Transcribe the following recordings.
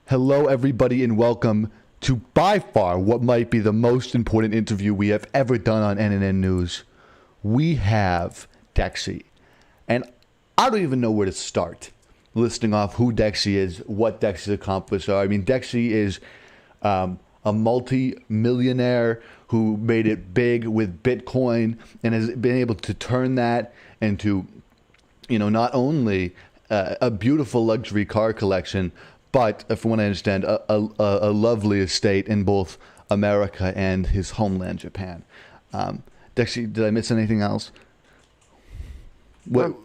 Hello, everybody, and welcome to by far what might be the most important interview we have ever done on NNN News. We have Dexxy, and I don't even know where to start listing off who Dexxy is, what Dexxy's accomplished are. I mean, Dexxy is a multi-millionaire who made it big with Bitcoin and has been able to turn that into, not only a beautiful luxury car collection, but from what I understand, a lovely estate in both America and his homeland, Japan. Dexxy, did I miss anything else? What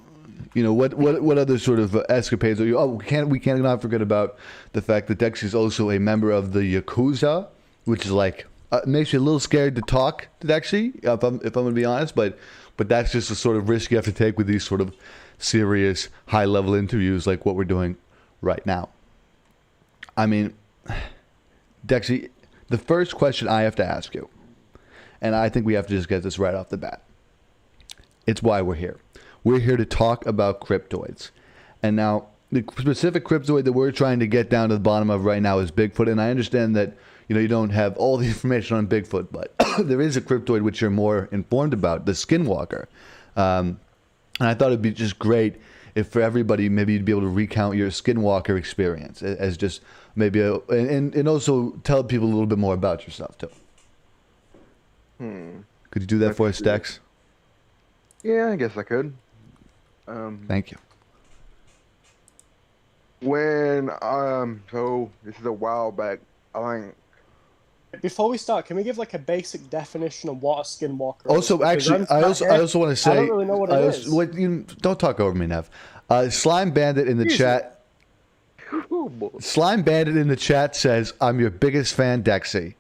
other sort of escapades are you? Oh, we can't not forget about the fact that Dexxy is also a member of the Yakuza, which is like makes you a little scared to talk to Dexxy, if I'm going to be honest. But that's just the sort of risk you have to take with these sort of serious, high-level interviews like what we're doing right now. I mean, Dexxy, the first question I have to ask you, and I think we have to just get this right off the bat, it's why we're here. We're here to talk about cryptoids. And now, the specific cryptoid that we're trying to get down to the bottom of right now is Bigfoot. And I understand that, you don't have all the information on Bigfoot, but there is a cryptoid which you're more informed about, the skinwalker. And I thought it'd be just great if for everybody, maybe you'd be able to recount your skinwalker experience as just maybe and also tell people a little bit more about yourself too. Could you do that for us, Dex? Yeah, I guess I could. Thank you. So this is a while back. I think. Before we start, can we give like a basic definition of what a skinwalker is? Also, actually, I also want to say, I don't really know what it is. Don't talk over me, Nev. Slime Bandit in the chat. Slime Bandit in the chat says, "I'm your biggest fan, Dexxy."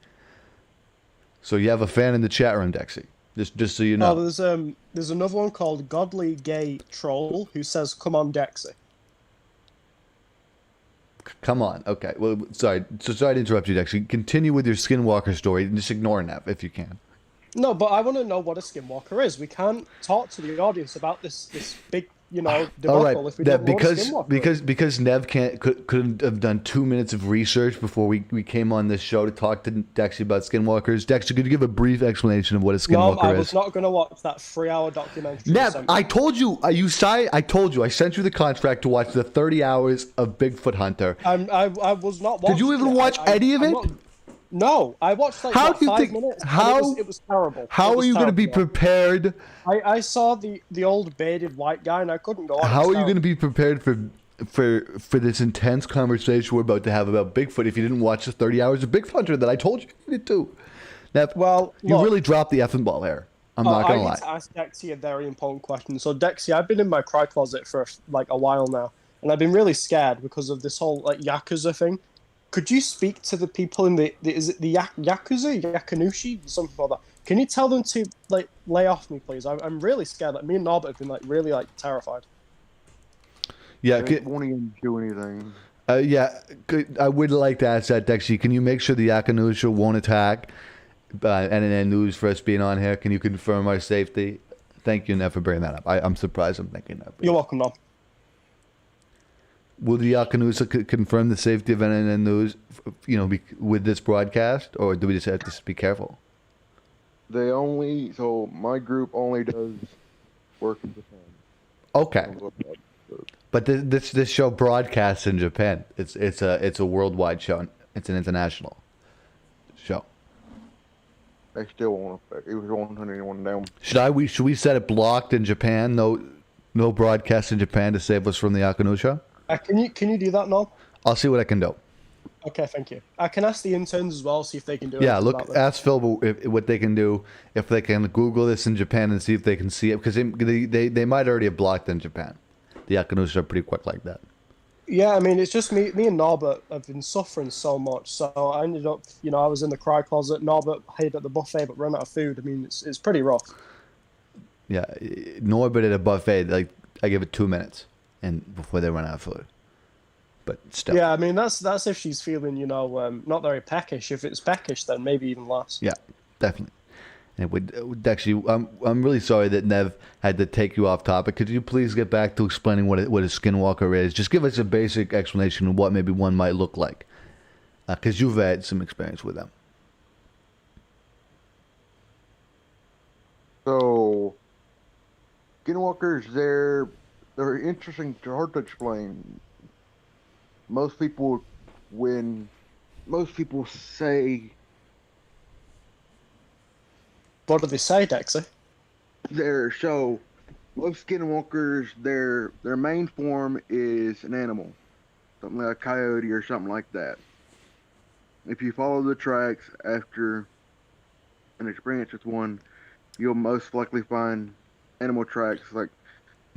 So you have a fan in the chat room, Dexxy. Just so you know. Oh, there's another one called Godly Gay Troll who says, "Come on, Dexxy." Come on. Okay. Well, sorry. So sorry to interrupt you, Dexxy. Continue with your skinwalker story and just ignore Nev if you can. No, but I want to know what a skinwalker is. We can't talk to the audience about this big, debacle all right. if we don't know what a skinwalker is. Because Nev couldn't have done 2 minutes of research before we came on this show to talk to Dexxy about skinwalkers. Dexxy, could you give a brief explanation of what a skinwalker is? No, I was not going to watch that 3-hour documentary. Nev, I told you. I told you. I sent you the contract to watch the 30 hours of Bigfoot Hunter. I was not watching. Did you even watch any of it? No, I watched like 5 minutes. It was terrible. How are you going to be prepared? I saw the old bearded white guy and I couldn't go on. How are you going to be prepared for this intense conversation we're about to have about Bigfoot if you didn't watch the 30 hours of Bigfoot Hunter that I told you you needed to? Now, well, you really dropped the effing ball here. I'm not going to lie. I need to ask Dexxy a very important question. So Dexxy, I've been in my cry closet for like a while now, and I've been really scared because of this whole like Yakuza thing. Could you speak to the people in is it the Yakuza, Yakanushi, something like that? Can you tell them to like lay off me, please? I'm really scared. Like me and Norbert have been like really like terrified. Yeah, won't even do anything. I would like to ask that, Dexxy. Can you make sure the Yakanushi won't attack NNN News for us being on here? Can you confirm our safety? Thank you, Nev, for bringing that up. I'm surprised I'm thinking that. You're welcome, Nob. Will the Yakanusa confirm the safety of NNN News, with this broadcast, or do we just have to be careful? My group only does work in Japan. Okay. But this show broadcasts in Japan. It's a worldwide show. It's an international show. They still won't affect. It won't hunt anyone down. Should we set it blocked in Japan? No broadcast in Japan to save us from the Yakanusha? Can you do that, Nob? I'll see what I can do. Okay, thank you. I can ask the interns as well, see if they can do it. Yeah, look, ask Phil what they can do, if they can Google this in Japan and see if they can see it, because they might already have blocked in Japan. The Yakanusha are pretty quick like that. Yeah, I mean, it's just me and Norbert have been suffering so much, so I ended up, I was in the cry closet, Norbert hid at the buffet but ran out of food. I mean, it's pretty rough. Yeah, Norbert at a buffet, like, I give it 2 minutes and before they run out of food. But still. Yeah, I mean, that's if she's feeling, not very peckish. If it's peckish, then maybe even less. Yeah, definitely. And Dexxy, I'm really sorry that Nev had to take you off topic. Could you please get back to explaining what a skinwalker is? Just give us a basic explanation of what maybe one might look like Because you've had some experience with them. So, skinwalkers, they're interesting, they're hard to explain. Most people say What do they say, Dexy? most skinwalkers, their main form is an animal, something like a coyote or something like that. If you follow the tracks after an experience with one, you'll most likely find animal tracks like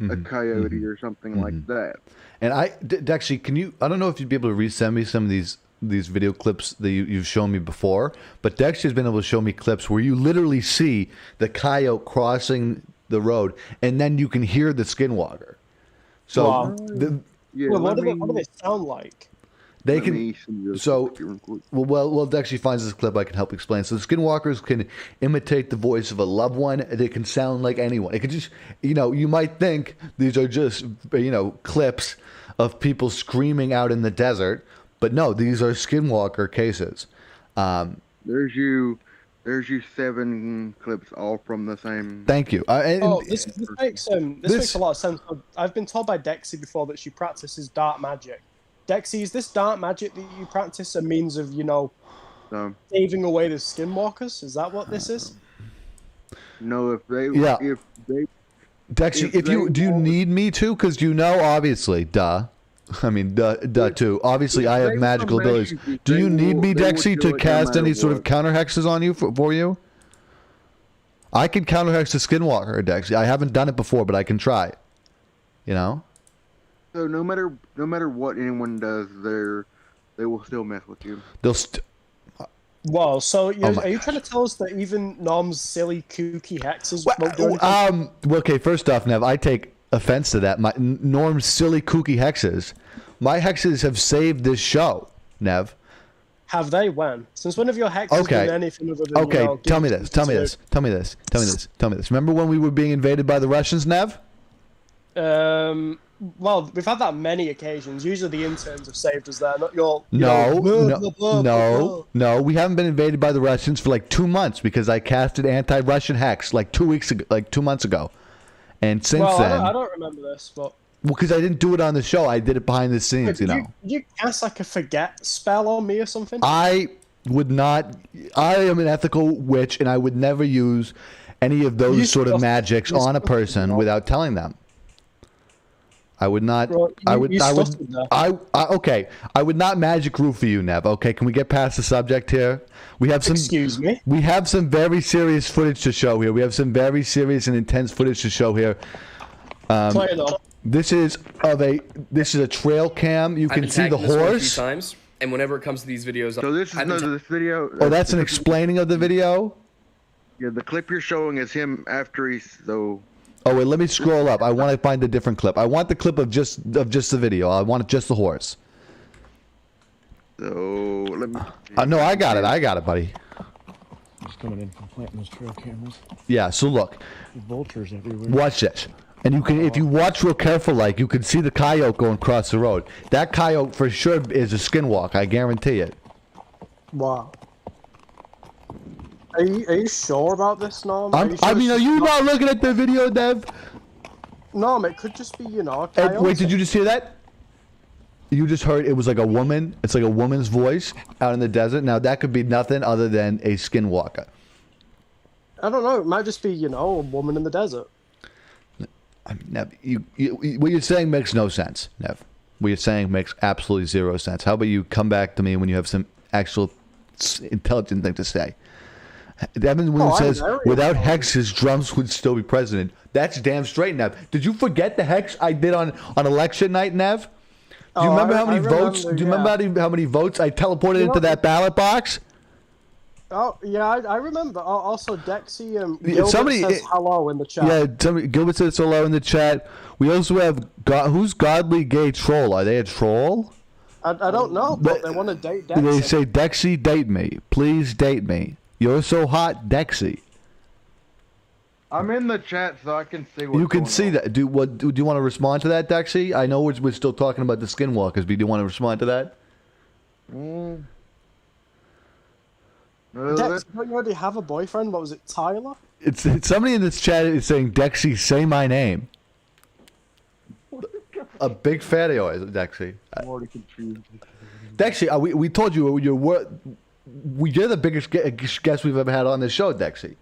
a coyote or something like that. And Dexy, can you? I don't know if you'd be able to resend me some of these video clips that you've shown me before, but Dexy has been able to show me clips where you literally see the coyote crossing the road, and then you can hear the skinwalker. So, Wow. Yeah, Well, what do they sound like? they let can. me send you a So, picture real quick. well, Dexy finds this clip. I can help explain. So, the skinwalkers can imitate the voice of a loved one. They can sound like anyone. It could just, you might think these are just, clips of people screaming out in the desert, but no, these are skinwalker cases. There's you 7 clips, all from the same. Thank you. This makes a lot of sense. I've been told by Dexy before that she practices dark magic. Dexy, is this dark magic that you practice a means of, saving away the skinwalkers? Is that what this is? No, if they Dexy, do you need me to? Because obviously, duh. I mean, duh too. Obviously, I have magical abilities. Do you need me, Dexy, to cast any sort of counter hexes on you for you? I can counter hex the skinwalker, Dexy. I haven't done it before, but I can try. So no matter what anyone does, they will still mess with you. They'll. Wow. So are you trying to tell us that even Norm's silly, kooky hexes won't do anything? Okay, first off, Nev, I take offense to that. Norm's silly, kooky hexes. My hexes have saved this show, Nev. Have they? When? Since when have your hexes been anything other than, Okay, tell me this. Remember when we were being invaded by the Russians, Nev? Well, we've had that many occasions. Usually the interns have saved us there, not your... No, we haven't been invaded by the Russians for like 2 months because I casted anti-Russian hex like 2 months ago. And since then... I don't remember this, but... Well, because I didn't do it on the show. I did it behind the scenes, Did you cast like a forget spell on me or something? I would not... I am an ethical witch, and I would never use any of those sort of magics on a person without telling them. I would not. Okay. I would not magic roof for you, Nev. Okay, can we get past the subject here? We have some. Excuse me. We have some very serious footage to show here. We have some very serious and intense footage to show here. Play it on. This is a trail cam. You can see the horse. Times, and whenever it comes to these videos, So this video. Oh, that's an explaining of the video. Yeah, the clip you're showing is him after he's so. Oh wait, let me scroll up. I want to find a different clip. I want the clip of just the video. I want just the horse. So let me. No, I got it, buddy. He's coming in from planting those trail cameras. Yeah. So look. Vultures everywhere. Watch this. And you can, if you watch real careful, like you can see the coyote going across the road. That coyote for sure is a skinwalk. I guarantee it. Wow. Are you sure about this, Norm? Are you not looking at the video, Dev? Norm, it could just be, Wait, did you just hear that? You just heard it was like a woman. It's like a woman's voice out in the desert. Now that could be nothing other than a skinwalker. I don't know. It might just be, a woman in the desert. Nev, what you're saying makes no sense, Nev. What you're saying makes absolutely zero sense. How about you come back to me when you have some actual intelligent thing to say? Evan Williams says, without hexes, drums would still be president. That's damn straight, Nev. Did you forget the hex I did on election night, Nev? Do you remember how many votes? Do you remember how many votes I teleported into that ballot box? Oh, yeah, I remember. Also, Dexy Gilbert says hello in the chat. Yeah, Gilbert says hello in the chat. We also have, who's Godly Gay Troll? Are they a troll? I don't know, but they want to date Dexy. They say, Dexy, date me. Please date me. You're so hot, Dexy. I'm in the chat, so I can see what you can see that. Do you want to respond to that, Dexy? I know we're still talking about the skinwalkers, but do you want to respond to that? Dex, don't you already have a boyfriend? What was it, Tyler? It's somebody in this chat is saying, Dexy, say my name. A big fan of yours, Dexy. I'm already confused. Dexy, we told you you're the biggest guest we've ever had on this show, Dexy.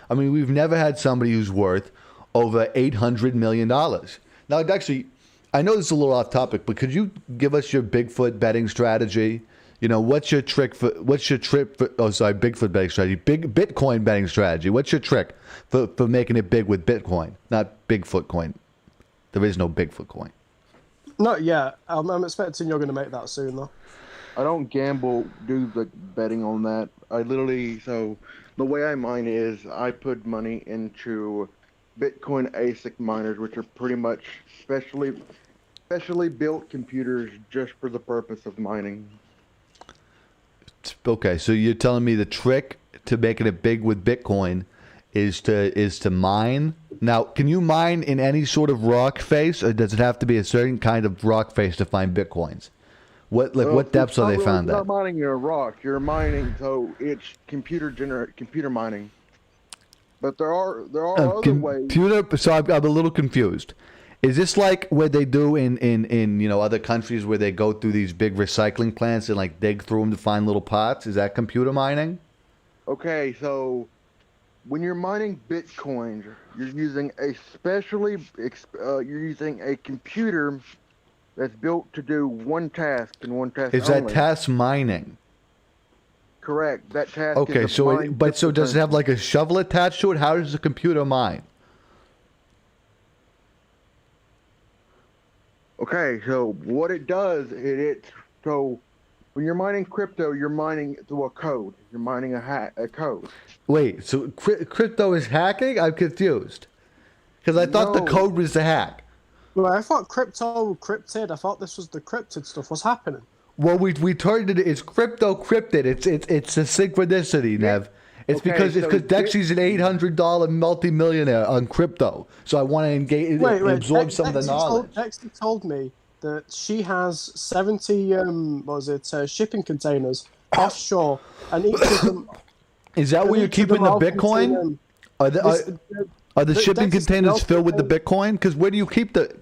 I mean, we've never had somebody who's worth over $800 million. Now, Dexy, I know this is a little off topic, but could you give us your Bigfoot betting strategy? You know, what's your Bigfoot betting strategy, big Bitcoin betting strategy. What's your trick for making it big with Bitcoin, not Bigfoot coin? There is no Bigfoot coin. Not yet. I'm expecting you're going to make that soon, though. I don't gamble, do the betting on that. So the way I mine is I put money into Bitcoin ASIC miners, which are pretty much specially built computers just for the purpose of mining. Okay, so you're telling me the trick to making it big with Bitcoin is to mine. Now, can you mine in any sort of rock face, or does it have to be a certain kind of rock face to find Bitcoins? What depths are they found at? at? You're not mining a rock. You're mining, so it's computer mining. But there are other ways. So I'm a little confused. Is this like what they do in other countries where they go through these big recycling plants and like dig through them to find little pots? Is that computer mining? Okay, so when you're mining Bitcoin, you're using a computer that's built to do one task and one task Is only. that task mining? Correct. That task. Okay, is so does it have like a shovel attached to it? How does the computer mine? Okay, so what it does, so when you're mining crypto, you're mining through a code. You're mining a code. Wait, so crypto is hacking? I'm confused. Because I thought the code was the hack. Well, I thought cryptid. I thought this was the cryptid stuff. What's happening? Well, we turned it. It's cryptid. It's a synchronicity, Nev. It's because Dexy's an $800 multimillionaire on crypto. So I want to engage, absorb some of the knowledge. Dexy told me that she has 70 shipping containers offshore, and each of them. Is that where you're keeping the Bitcoin? Are the shipping containers filled with the Bitcoin? Because where do you keep the?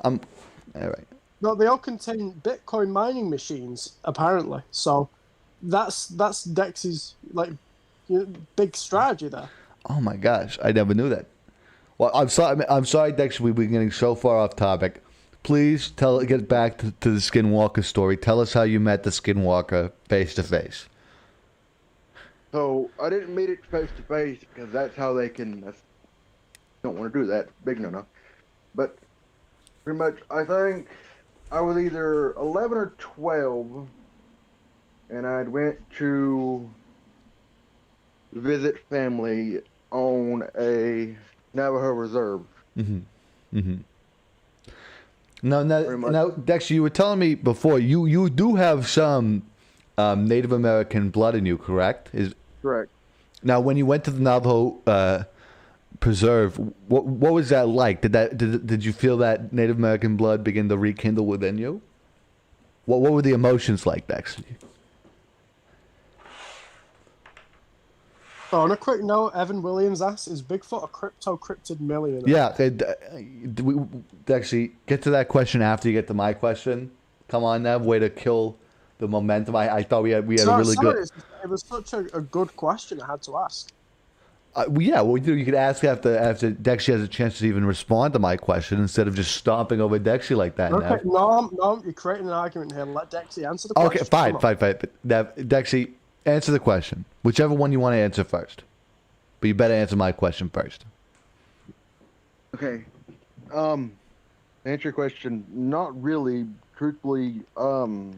All right. No, they all contain Bitcoin mining machines, apparently. So that's Dexy's big strategy there. Oh my gosh, I never knew that. Well, I'm sorry, Dex. We've been getting so far off topic. Please get back to the Skinwalker story. Tell us how you met the Skinwalker face to face. So I didn't meet it face to face because that's how they can. Don't want to do that. Big no. But pretty much, I think I was either 11 or 12, and I went to visit family on a Navajo reserve. Mm-hmm. Mm-hmm. Now, Dex, you were telling me before you do have some Native American blood in you, correct? Correct. Now, when you went to the Navajo preserve, what was that like? Did you feel that Native American blood begin to rekindle within you? What were the emotions like, Dex? Oh, on a quick note, Evan Williams asks, is Bigfoot a cryptid millionaire? Yeah, Dexy, get to that question after you get to my question. Come on, Nev, way to kill the momentum. I thought we had a really good. It was such a good question I had to ask. You could ask after Dexy has a chance to even respond to my question instead of just stomping over Dexy like that. Okay, Nev. no, you're creating an argument here. Let Dexy answer the question. Okay, fine. Nev, Dexy, answer the question. Whichever one you want to answer first. But you better answer my question first. Okay. To answer your question, not really, truthfully, due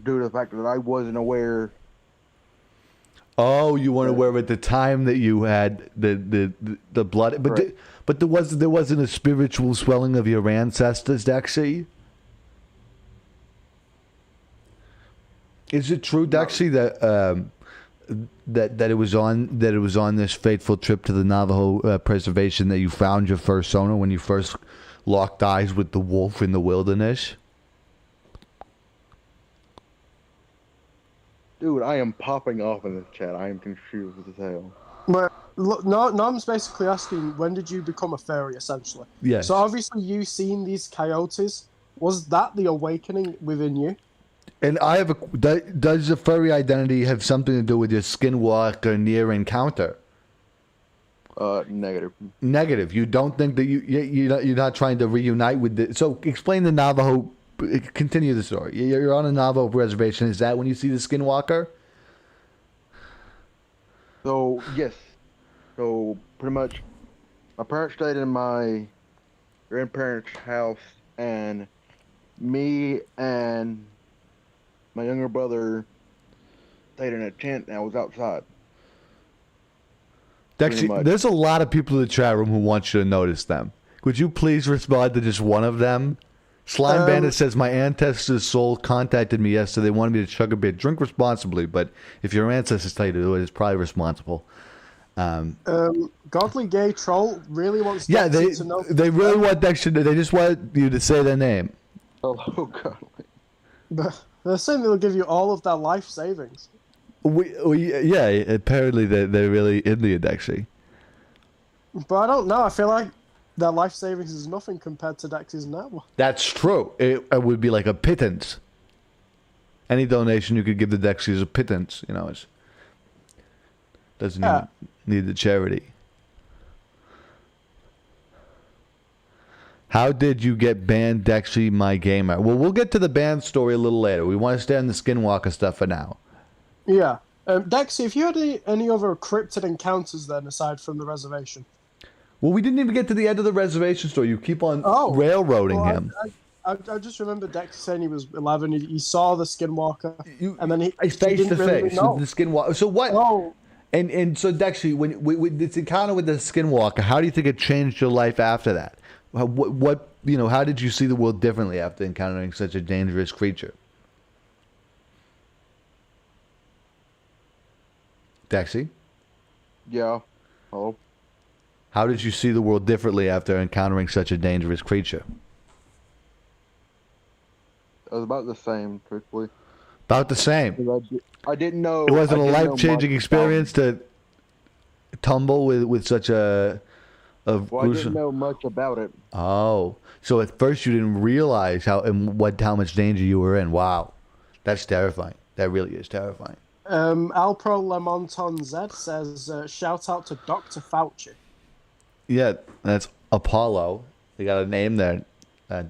to the fact that I wasn't aware. Oh, you weren't aware at the time that you had the blood, but Right. but there wasn't a spiritual swelling of your ancestors, Dexy? Is it true, Dexy, that it was on this fateful trip to the Navajo preservation that you found your first sonar when you first locked eyes with the wolf in the wilderness? Dude, I am popping off in this chat. I am confused as hell. But look, no, I'm basically asking, when did you become a fairy, essentially? Yes. So obviously you seen these coyotes. Was that the awakening within you? And I have does the furry identity have something to do with your skinwalker near encounter? Negative. Negative. You don't think that you're not trying to reunite with the. So explain the Navajo. Continue the story. You're on a Navajo reservation. Is that when you see the skinwalker? So, yes. So, pretty much, my parents stayed in my grandparents' house, and me and my younger brother stayed in a tent, and I was outside. Actually, there's a lot of people in the chat room who want you to notice them. Could you please respond to just one of them? Slime Bandit says, my ancestor's soul contacted me yesterday. They wanted me to chug a beer. Drink responsibly, but if your ancestors tell you to do it, it's probably responsible. Godly Gay Troll really wants Yeah, Dexy to know. they really want Dexter. They just want you to say their name. Hello, God. But they're saying they'll give you all of their life savings. Yeah, apparently they're really Indian, actually. But I don't know. I feel like their life savings is nothing compared to Dexy's now. That's true. It would be like a pittance. Any donation you could give to Dexy is a pittance. You know, it doesn't need the charity. How did you get banned, Dexy, my gamer? Well, we'll get to the ban story a little later. We want to stay on the Skinwalker stuff for now. Yeah. Dexy, if you had any other cryptid encounters then, aside from the reservation? Well, we didn't even get to the end of the reservation story. You keep on railroading him. I just remember Dexy saying he was 11. He saw the Skinwalker, and then he face didn't to really face know. with the Skinwalker. So what? Oh. And so Dexy, when with this encounter with the Skinwalker, how do you think it changed your life after that? What how did you see the world differently after encountering such a dangerous creature? Dexy? Yeah. Oh. How did you see the world differently after encountering such a dangerous creature? It was about the same, truthfully. About the same. I didn't know. It wasn't a life-changing experience to tumble with such a Well, I didn't know much about it. Oh, so at first you didn't realize how much danger you were in. Wow, that's terrifying. That really is terrifying. Alpro Lemonton Z says, shout out to Dr. Fauci. Yeah, that's Apollo. They got a name there.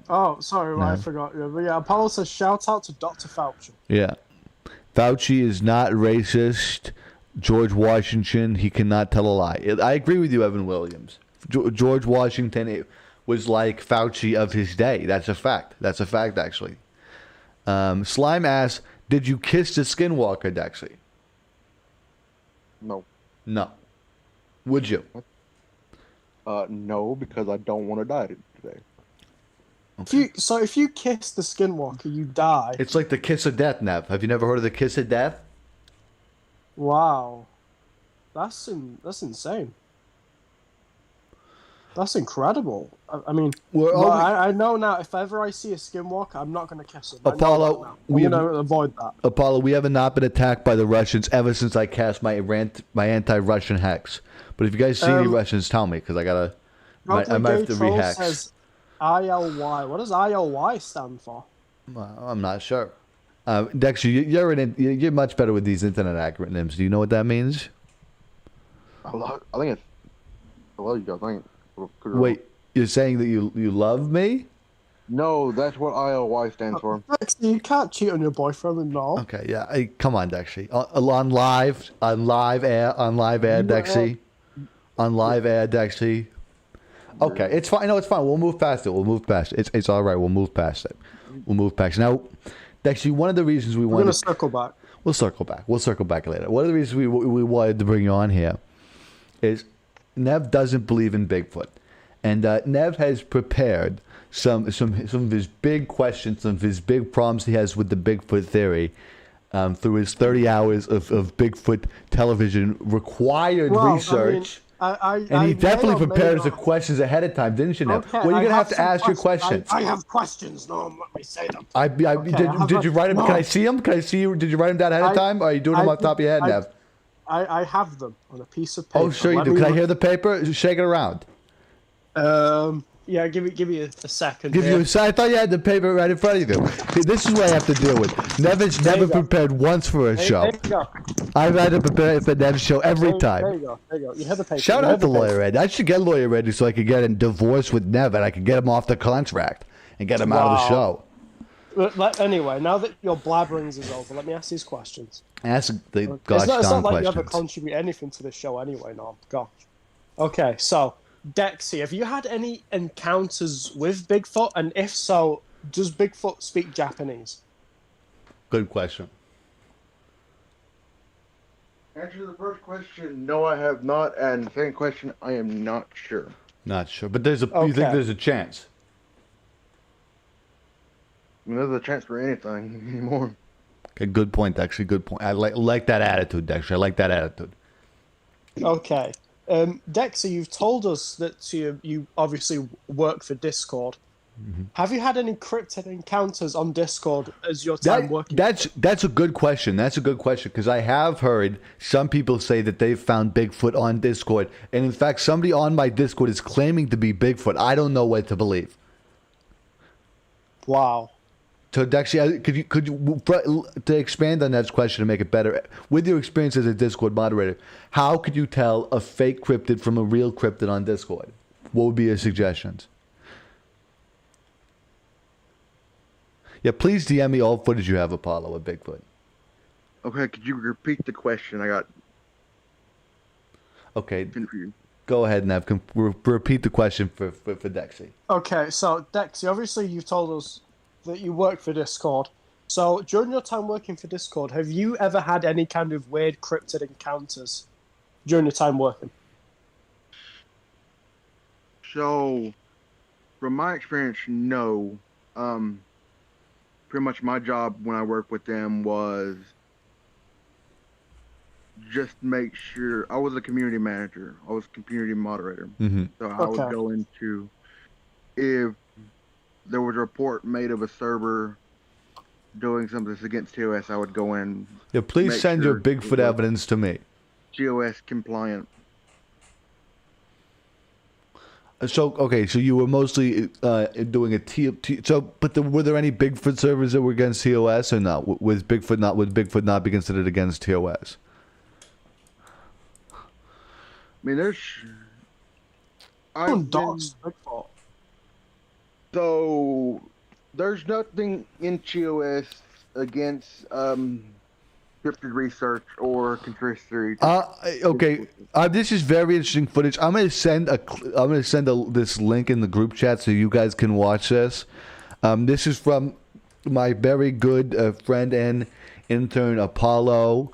Oh, sorry, I forgot. But yeah, Apollo says, shout out to Dr. Fauci. Yeah. Fauci is not racist. George Washington, he cannot tell a lie. I agree with you, Evan Williams. George Washington was like Fauci of his day. That's a fact. That's a fact, actually. Slime asks, did you kiss the Skinwalker, Dexy? No. No. Would you? No, because I don't want to die today. Okay. If you kiss the Skinwalker, you die. It's like the kiss of death, Nev. Have you never heard of the kiss of death? Wow. That's insane. That's incredible. I mean, I know now, if ever I see a Skinwalker, I'm not going to kiss him. Apollo, I'm going to avoid that. Apollo, we have not been attacked by the Russians ever since I cast my anti-Russian hex. But if you guys see any Russians, tell me, because I might have to rehex. Says ILY. What does ILY stand for? Well, I'm not sure. Dexter, you're much better with these internet acronyms. Do you know what that means? I think it's. I love you guys. I think. Wait, you're saying that you love me? No, that's what ILY stands for. Dexter, you can't cheat on your boyfriend and all. Okay, yeah. Hey, come on, Dexter. On live air, Dexter. On live air, Dexter. Okay, it's fine. No, it's fine. We'll move past it. It's all right. We'll move past it. Now, Dexter, one of the reasons we're going to circle back. We'll circle back later. One of the reasons we wanted to bring you on here is Nev doesn't believe in Bigfoot, and Nev has prepared some of his big questions, some of his big problems he has with the Bigfoot theory through his 30 hours of Bigfoot television required research. And he may definitely or may prepares the not- questions ahead of time, didn't you, Nev? Okay, well, you're I gonna have to some ask your questions. questions. I have questions. No, let me say them. Did you write them? No. Can I see them? Can I see you? Did you write them down ahead of time? Or are you doing them off the top of your head, Nev? I have them on a piece of paper. Oh, sure you do. Can I hear the paper? Shake it around. Yeah, give me a second. Give you a I thought you had the paper right in front of you. See, this is what I have to deal with. Nevin's never prepared once for a show. There you go. I've had to prepare for Nev's show every time. There you go. There you go. You have the paper. Shout out to Lawyer Ed. I should get Lawyer Ed so I could get a divorce with Nev and I could get him off the contract and get him out of the show. Anyway, now that your blabberings is over, let me ask these questions. Ask the It's not like questions. you ever contribute anything to the show anyway, no. Gosh. Okay, so, Dexxy, have you had any encounters with Bigfoot? And if so, does Bigfoot speak Japanese? Good question. Answer to the first question, no, I have not. And the second question, I am not sure. Not sure. But you think Okay. there's a chance? I mean, there's a chance for anything anymore. Okay, good point, Dexter. Good point. I like that attitude, Dexter. I like that attitude. Okay. Dexter, you've told us that you obviously work for Discord. Mm-hmm. Have you had any cryptid encounters on Discord as your time working? That's a good question. That's a good question because I have heard some people say that they've found Bigfoot on Discord, and in fact, somebody on my Discord is claiming to be Bigfoot. I don't know what to believe. Wow. So, Dexter, could you to expand on that question and make it better with your experience as a Discord moderator? How could you tell a fake cryptid from a real cryptid on Discord? What would be your suggestions? Yeah, please DM me all footage you have, Apollo, of Bigfoot. Okay, could you repeat the question? I got Okay, confused. go ahead, Nev. Repeat the question for Dexy. Okay, so Dexy, obviously you've told us that you work for Discord. So during your time working for Discord, have you ever had any kind of weird cryptid encounters during your time working? So, from my experience, no. Pretty much my job when I worked with them was just make sure I was a community manager. I was a community moderator. Mm-hmm. So I would go into if there was a report made of a server doing something that's against TOS, I would go in. Yeah, please make send your sure Bigfoot it was evidence to me. TOS compliant. So okay, so you were mostly doing a were there any Bigfoot servers that were against TOS or not? Would Bigfoot not be considered against TOS? I mean, Bigfoot. So there's nothing in TOS against cryptid research or conspiracy theory. Okay. This is very interesting footage. I'm gonna send this link in the group chat so you guys can watch this. This is from my very good friend and intern Apollo,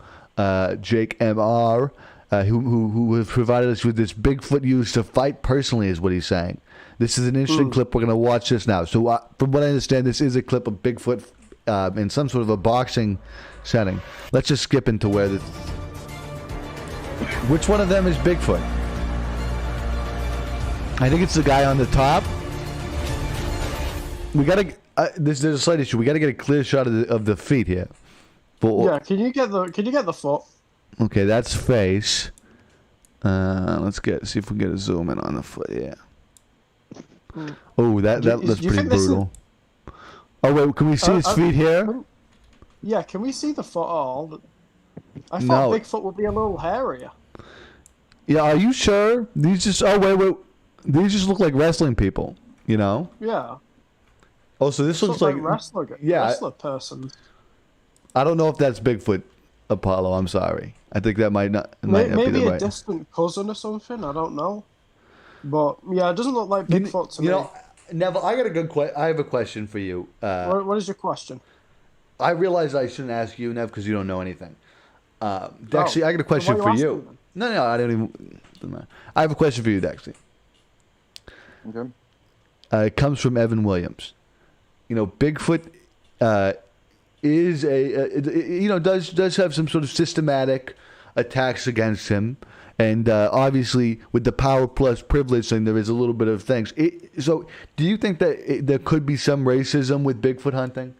Jake Mr. Who has provided us with this Bigfoot used to fight personally, is what he's saying. This is an interesting clip. We're gonna watch this now. So from what I understand, this is a clip of Bigfoot in some sort of a boxing setting. Let's just skip into where this. Which one of them is Bigfoot? I think it's the guy on the top. We gotta. There's a slight issue. We gotta get a clear shot of the feet here. Yeah, can you get the foot? Okay, that's face. Let's see if we can get a zoom in on the foot. Yeah. Oh, that's pretty brutal. Oh wait, can we see his feet here? Yeah, can we see the foot at all? I thought Bigfoot would be a little hairier. Yeah, are you sure? These just wait. These just look like wrestling people, you know? Yeah. Oh, so this looks like wrestler person. I don't know if that's Bigfoot, Apollo. I'm sorry. I think that might not be Maybe the a right. distant cousin or something. I don't know. But yeah, it doesn't look like Bigfoot to me. You know, Neville, I have a question for you. What is your question? I realize I shouldn't ask you, Nev, because you don't know anything. Dexy, I got a question for you. No, I don't even. Doesn't matter. I have a question for you, Dexy. Okay. It comes from Evan Williams. You know, Bigfoot is does have some sort of systematic attacks against him, And obviously, with the power plus privilege thing, there is a little bit of things. So, do you think that there could be some racism with Bigfoot hunting?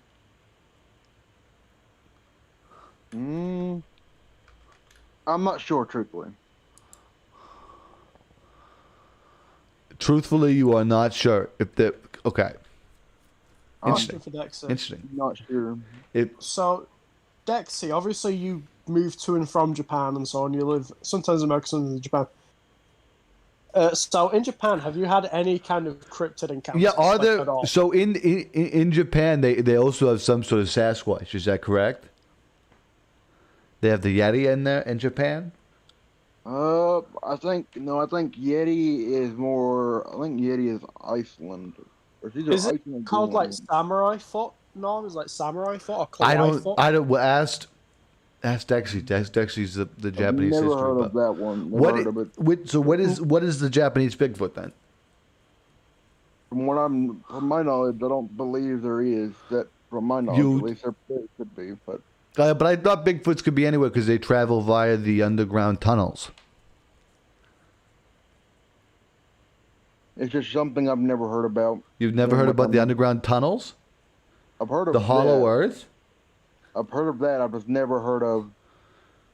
I'm not sure, truthfully. Truthfully, you are not sure if the okay. Question for Dexy. Interesting. Not sure. So, Dexy, obviously you move to and from Japan and so on. You live sometimes in America, sometimes in Japan. So in Japan, have you had any kind of cryptid encounters? Yeah, are there? At all? So in Japan, they also have some sort of Sasquatch. Is that correct? They have the Yeti in there in Japan. I think Yeti is more. I think Yeti is Iceland. Or it's either Is it Iceland or called like Greenland. samurai foot? No, it's like samurai foot or kawaii I don't. foot. I don't. Well, ask Dexy. Dexy's the Japanese I've never history heard buff. of that one. Never heard of it. So what is the Japanese Bigfoot then? From my knowledge, I don't believe there is. That from my knowledge, at least there could be. But But I thought Bigfoots could be anywhere because they travel via the underground tunnels. it's just something I've never heard about. You've never heard about the underground tunnels? I've heard of The Hollow that. Earth? I've heard of that. I've just never heard of.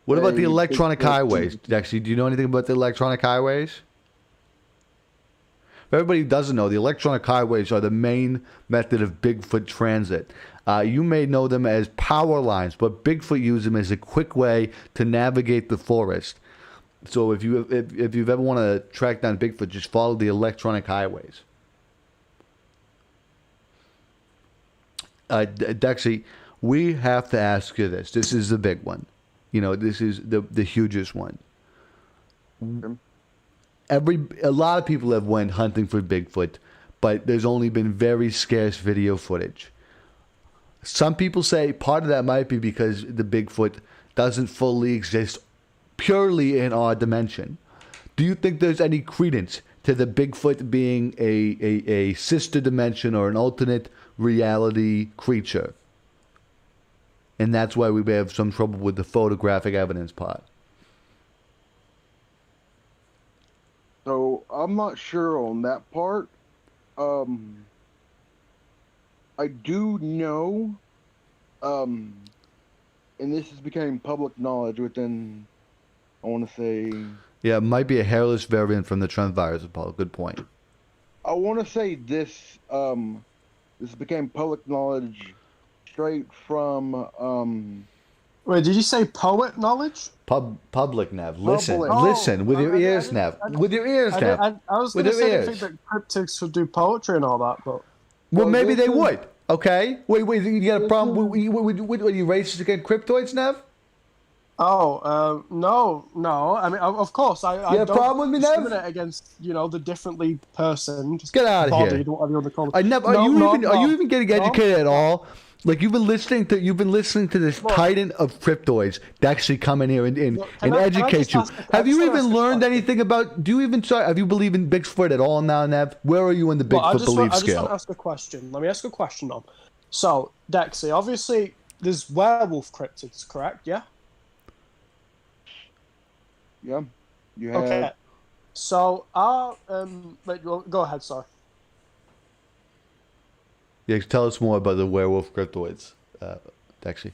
What about the Hey, electronic Bigfoot. highways? Actually, do you know anything about the electronic highways? For everybody who doesn't know, the electronic highways are the main method of Bigfoot transit. You may know them as power lines, but Bigfoot uses them as a quick way to navigate the forest. So if you've ever want to track down Bigfoot, just follow the electronic highways. Dexy, we have to ask you this. This is the big one. You know, this is the hugest one. A lot of people have went hunting for Bigfoot, but there's only been very scarce video footage. Some people say part of that might be because the Bigfoot doesn't fully exist purely in our dimension. Do you think there's any credence to the Bigfoot being a sister dimension or an alternate reality creature? And that's why we may have some trouble with the photographic evidence part. So I'm not sure on that part. I do know, and this has become public knowledge within, I want to say, Yeah, it might be a hairless variant from the Trump virus, Paul. Good point. I want to say this, this became public knowledge straight from, Wait, did you say poet knowledge? Public, Nev. Listen, Public. listen with your I ears, didn't- Nev. I didn't- With your ears, Nev. I was With going to your say I ears. think that cryptids would do poetry and all that, but Well, Well, maybe they listen. would. Okay. Wait. You got a problem? Are you racist against cryptoids, Nev? no. I mean, of course, I You have a don't problem with me, Nev? discriminate against the differently personed, Get outta here. bodied, whatever you want to call it. Are you even getting educated at all? Like you've been listening to this titan of cryptoids to actually come in here and can I educate just you. ask Have you ask even a learned question? anything about? Have you believe in Bigfoot at all now, Nev? Where are you in the Well, I Bigfoot just belief want to scale? ask a question. Let me ask a question on. So, Dexy, obviously, there's werewolf cryptids, correct? Yeah. yeah, you have. Okay. So, go ahead. Sorry. Yeah, tell us more about the werewolf cryptoids, Dexy.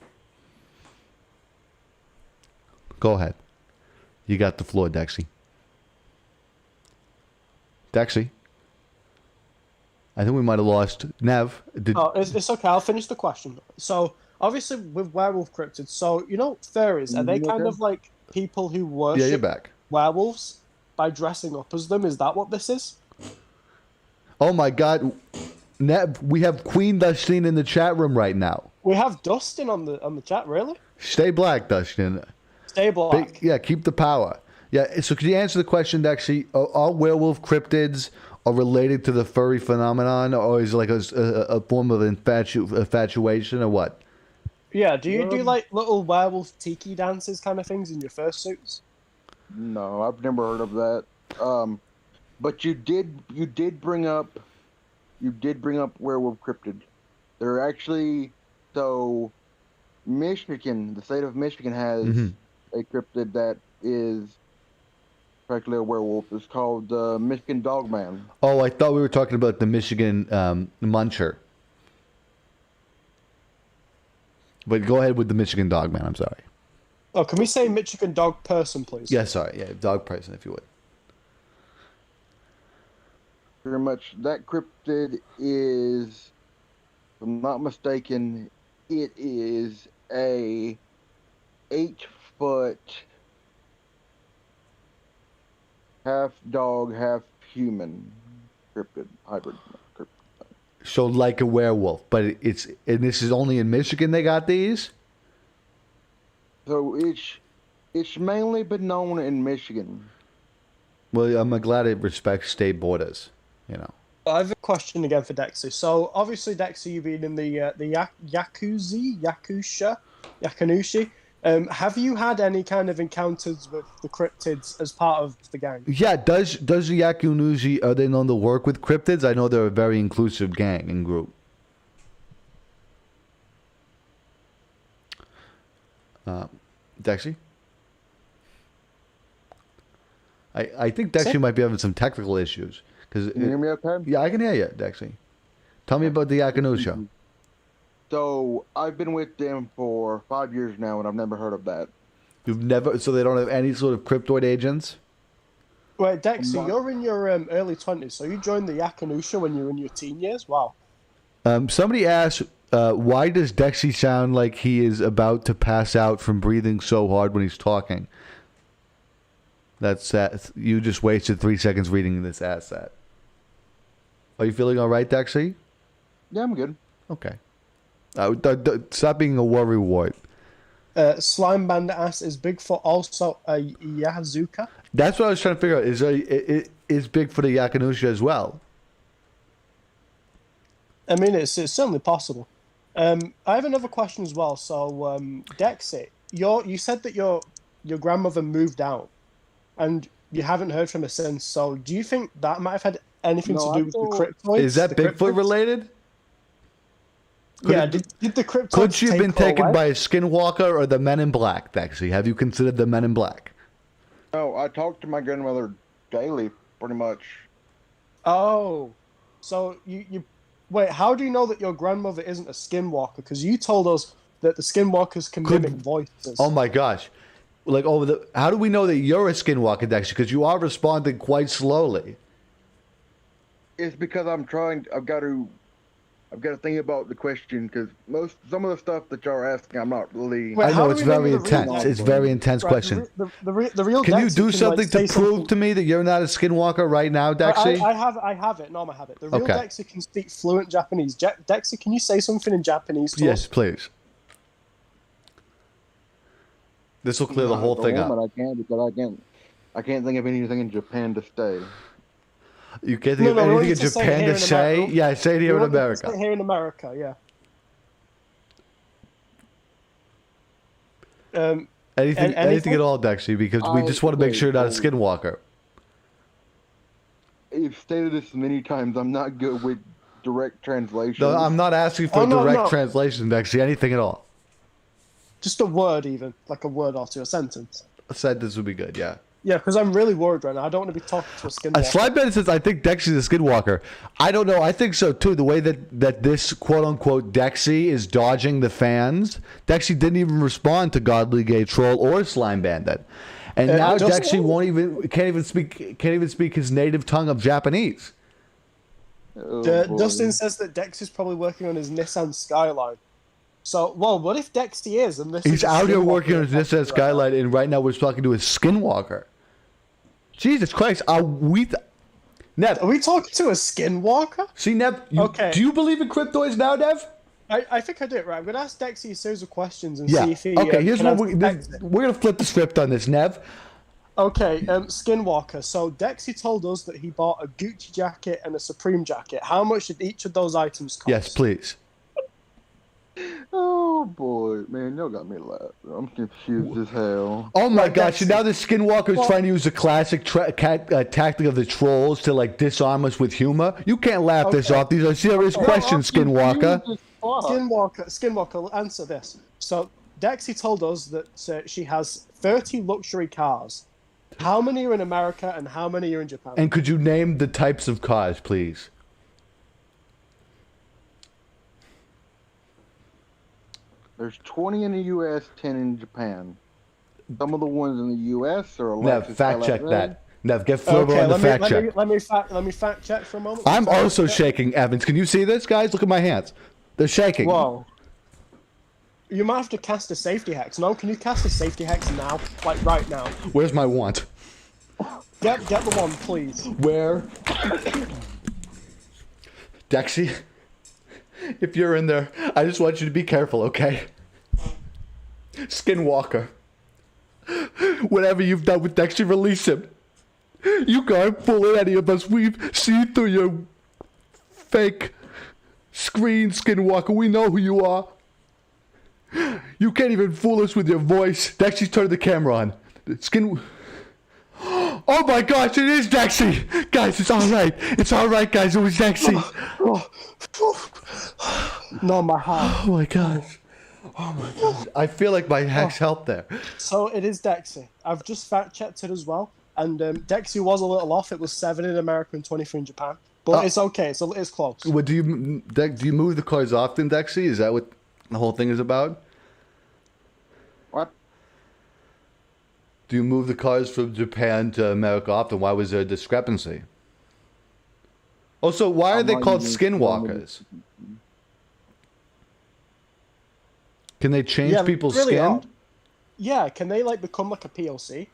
Go ahead. You got the floor, Dexy. Dexy. I think we might have lost Nev. Oh, it's okay. I'll finish the question. So, obviously, with werewolf cryptids, so fairies are they kind Okay. of like people who Yeah, worship you're back. werewolves by dressing up as them? Is that what this is? Oh my God, Nev, we have Queen Dustin in the chat room right now. We have Dustin on the chat. Really? Stay black, Dustin. Stay black. Yeah, keep the power. Yeah, so could you answer the question, Dexy? Are werewolf cryptids are related to the furry phenomenon, or is it like a form of infatuation, or what? Yeah. Do you do like little werewolf tiki dances kind of things in your fursuits? No, I've never heard of that. But you did bring up werewolf cryptid. They're actually Michigan, the state of Michigan has Mhm. a cryptid that is practically a werewolf. It's called Michigan Dogman. Oh, I thought we were talking about the Michigan Muncher. But go ahead with the Michigan Dogman. I'm sorry. Oh, can we say Michigan dog person, please? Yeah, sorry. Yeah, dog person, if you would. Very much. That cryptid is, if I'm not mistaken, it is a 8-foot half dog, half human cryptid hybrid. So like a werewolf, but and this is only in Michigan they got these? So it's mainly been known in Michigan. Well, I'm glad it respects state borders, you know. I have a question again for Dexy. So obviously, Dexy, you've been in the Yakunushi. Have you had any kind of encounters with the cryptids as part of the gang? Yeah, does the Yakunushi, are they known to work with cryptids? I know they're a very inclusive gang and group. Dexy? I think Dexy might be having some technical issues. Can you hear me okay? Yeah, I can hear you, Dexy. Tell me about the Yakunushi. So I've been with them for 5 years now, and I've never heard of that. You've never, so they don't have any sort of cryptoid agents? Wait, Dexy, you're in your early 20s, so you joined the Yakunushi when you were in your teen years? Wow. Somebody asked, why does Dexy sound like he is about to pass out from breathing so hard when he's talking? That's you just wasted 3 seconds reading this asset. Are you feeling all right, Dexy? Yeah, I'm good. Okay. Stop being a worrywart. Slime Bandit asks, is Bigfoot also a Yazuka? That's what I was trying to figure out. Is Bigfoot a Yakunushi as well? I mean, it's certainly possible. I have another question as well. So, Dexy, you said that your grandmother moved out, and you haven't heard from her since. So, do you think that might have had anything to do with the cryptoids? Is that Bigfoot related? Did the cryptoids Could she have been take her taken away? by a skinwalker or the Men in Black, Dexy? Have you considered the Men in Black? No, I talk to my grandmother daily, pretty much. Oh, so you wait. How do you know that your grandmother isn't a skinwalker? Because you told us that the skinwalkers can mimic voices. Oh my gosh! How do we know that you're a skinwalker, Dexy? Because you are responding quite slowly. It's because I've got to think about the question, because some of the stuff that y'all are asking, I'm not really. Wait, I how know do it's we know very you're the real intense. Dexy? It's a very intense Right, question. The real Can you Dexy do something to say prove something- to me that you're not a skinwalker right now, Dexy? I have it. No, I have it. The real Okay. Dexy can speak fluent Japanese. Dexy, can you say something in Japanese to Yes, us? please. This will clear the whole thing up. I can't, because I can't think of anything in Japan to say. You can't think of we want anything you in to say it Japan here to in say? America. Yeah, say it here in We want you to America. say it here in America, yeah. Anything at all, Dexy, because we just want to make sure you're not a skinwalker. You've stated this many times. I'm not good with direct translation. No, I'm not asking for no, direct no. translation, Dexy. Anything at all. Just a word, even like a word or two, a sentence. A sentence would be good, yeah. Yeah, because I'm really worried right now. I don't want to be talking to a skinwalker. Slide Ben says, I think Dexy's a skinwalker. I don't know. I think so, too. The way that this quote-unquote Dexy is dodging the fans. Dexy didn't even respond to Godly Gay Troll or Slime Bandit. And now Dexy can't even speak his native tongue of Japanese. Oh, Dustin says that Dex is probably working on his Nissan Skyline. So, well, what if Dexy is? And this He's is a out here skinwalker working on his that's Nissan Skyline, and right now we're talking to a skinwalker. Jesus Christ. Nev, Are we talking to a skinwalker? see, Nev, Okay. do you believe in cryptoids now, Nev? I think I do it right. I'm going to ask Dexy a series of questions and Yeah. see if he. Okay, here's can what answer Dexy. we're going to flip the script on this, Nev. Okay, Skinwalker. So Dexy told us that he bought a Gucci jacket and a Supreme jacket. How much did each of those items cost? Yes, please. Oh boy, man, y'all got me laughing. I'm confused as hell. Oh my Like, gosh! that's- And now the Skinwalker's Well- trying to use the classic tactic of the trolls to like disarm us with humor. You can't laugh this Okay. off. These are serious questions, Skinwalker. Skinwalker, answer this. So Dexy told us that she has 30 luxury cars. How many are in America and how many are in Japan? And could you name the types of cars, please? There's 20 in the U.S., 10 in Japan. Some of the ones in the U.S. are Nev, Lexus fact check LSA. that. Nev, get Flurbo Okay, on the fact check. let me fact check for a moment. I'm also shaking, Evans. Can you see this, guys? Look at my hands. They're shaking. Whoa. You might have to cast a safety hex. No, can you cast a safety hex now? Like right now. Where's my wand? Get the one, please. Where? Dexy, if you're in there, I just want you to be careful, okay? Skinwalker. Whatever you've done with Dexy, release him. You can't fool any of us. We've seen through your fake screen, Skinwalker. We know who you are. You can't even fool us with your voice. Dexy's turned the camera on. Oh my gosh, it is Dexy! Guys, it's alright. It's alright, guys. It was Dexy. No, my heart. Oh my gosh. Oh my gosh. I feel like my hex helped there. So it is Dexy. I've just fact checked it as well. And Dexy was a little off. It was 7 in America and 23 in Japan. But it's okay. It's close. What, do you move the cars often, Dexy? Is that what the whole thing is about? What? Do you move the cars from Japan to America often? Why was there a discrepancy? Also, why are they called skinwalkers? Can they change people's really skin? odd. Yeah, can they like become like a POC?